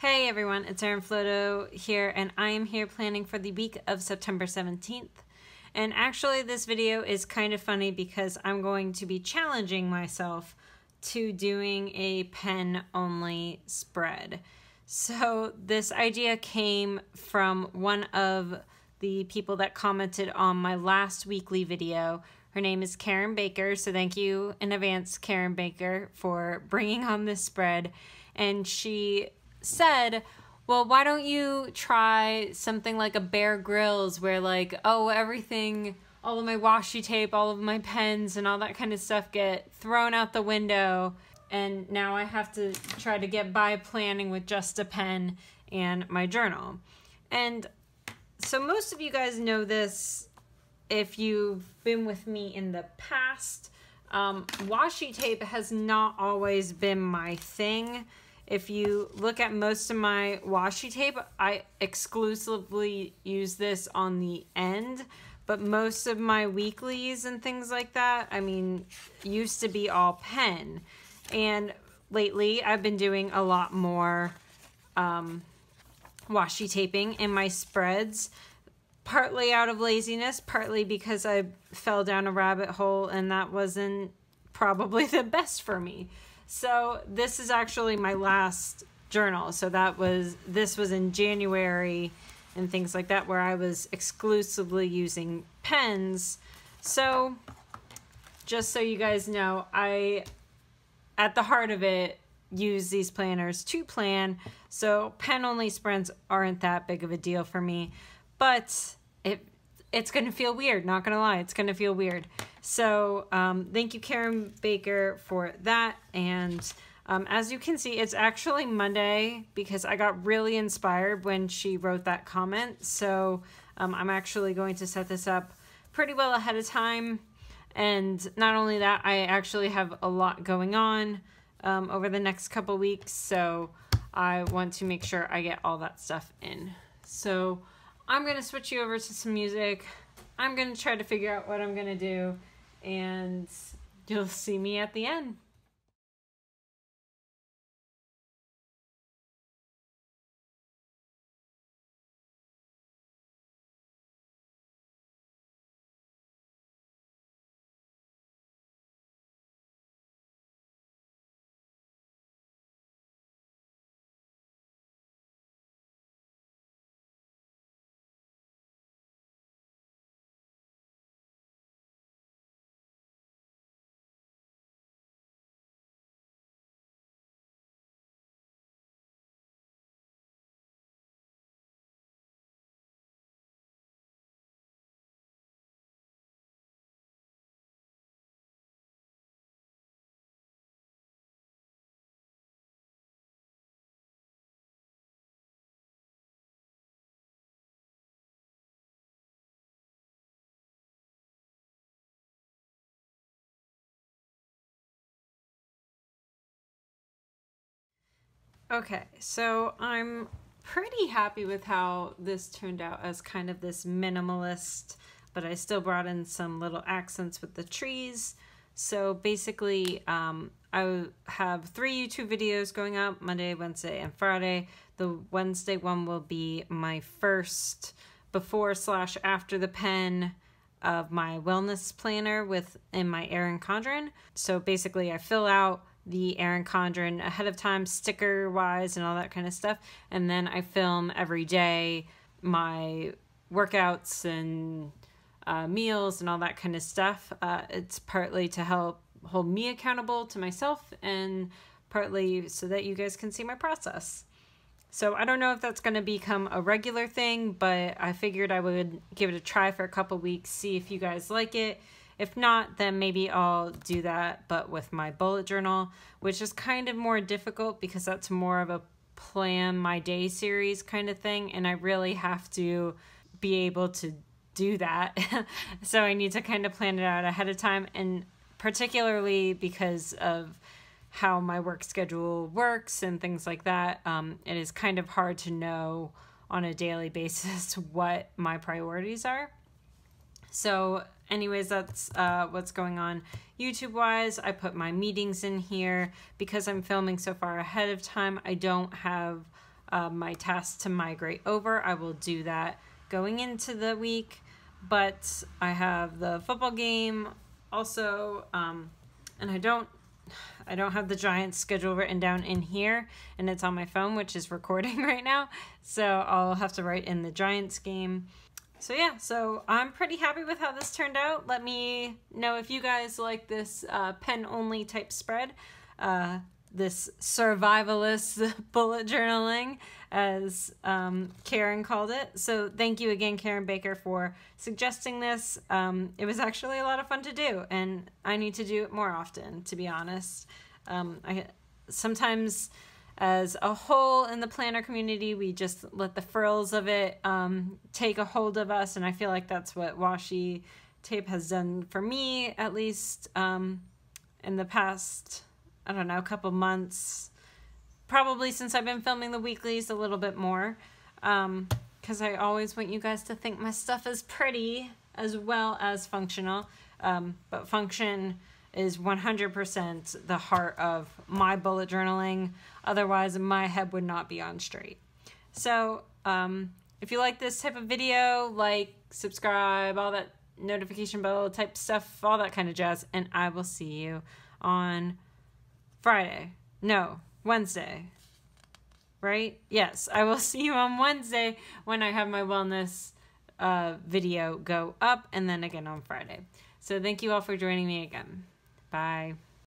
Hey everyone, it's Erin Floto here, and I am here planning for the week of September 17th. And actually this video is kind of funny because I'm going to be challenging myself to doing a pen-only spread. So this idea came from one of the people that commented on my last weekly video. Her name is Karen Baker, so thank you in advance, Karen Baker, for bringing on this spread. And she said, well, why don't you try something like a Bear Grylls where like, oh, everything, all of my washi tape, all of my pens and all that kind of stuff get thrown out the window, and now I have to try to get by planning with just a pen and my journal. And so most of you guys know this if you've been with me in the past. Washi tape has not always been my thing. If you look at most of my washi tape, I exclusively use this on the end, but most of my weeklies and things like that, I mean, used to be all pen. And lately I've been doing a lot more washi taping in my spreads, partly out of laziness, partly because I fell down a rabbit hole and that wasn't probably the best for me. So this is actually my last journal. So this was in January and things like that, where I was exclusively using pens. So just so you guys know, I, at the heart of it, use these planners to plan. So pen only spreads aren't that big of a deal for me, but it's going to feel weird, not going to lie. It's going to feel weird. So thank you, Karen Baker, for that. And as you can see, it's actually Monday because I got really inspired when she wrote that comment. So I'm actually going to set this up pretty well ahead of time. And not only that, I actually have a lot going on over the next couple weeks. So I want to make sure I get all that stuff in. So I'm going to switch you over to some music. I'm going to try to figure out what I'm going to do, and you'll see me at the end. Okay, so I'm pretty happy with how this turned out as kind of this minimalist, but I still brought in some little accents with the trees. So basically, I have 3 YouTube videos going up, Monday, Wednesday, and Friday. The Wednesday one will be my first before/after the pen of my wellness planner in my Erin Condren. So basically, I fill out the Erin Condren ahead of time, sticker wise and all that kind of stuff, and then I film every day my workouts and meals and all that kind of stuff. It's partly to help hold me accountable to myself, and partly so that you guys can see my process. So I don't know if that's going to become a regular thing, but I figured I would give it a try for a couple weeks, see if you guys like it. If not, then maybe I'll do that, but with my bullet journal, which is kind of more difficult because that's more of a plan my day series kind of thing, and I really have to be able to do that. So I need to kind of plan it out ahead of time, and particularly because of how my work schedule works and things like that, it is kind of hard to know on a daily basis what my priorities are. So anyways, that's what's going on YouTube wise. I put my meetings in here because I'm filming so far ahead of time. I don't have my task to migrate over. I will do that going into the week, but I have the football game also, and I don't have the Giants schedule written down in here, and it's on my phone, which is recording right now, so I'll have to write in the Giants game. So yeah, so I'm pretty happy with how this turned out. Let me know if you guys like this pen-only type spread, this survivalist bullet journaling, as Karen called it. So thank you again, Karen Baker, for suggesting this. It was actually a lot of fun to do, and I need to do it more often, to be honest. I sometimes, as a whole in the planner community, we just let the frills of it take a hold of us, and I feel like that's what washi tape has done for me, at least in the past, I don't know, a couple months, probably since I've been filming the weeklies a little bit more, because I always want you guys to think my stuff is pretty as well as functional, but function is 100% the heart of my bullet journaling. Otherwise, my head would not be on straight. So if you like this type of video, like, subscribe, all that notification bell type stuff, all that kind of jazz, and I will see you on Wednesday, right? Yes, I will see you on Wednesday when I have my wellness video go up, and then again on Friday. So thank you all for joining me again. Bye.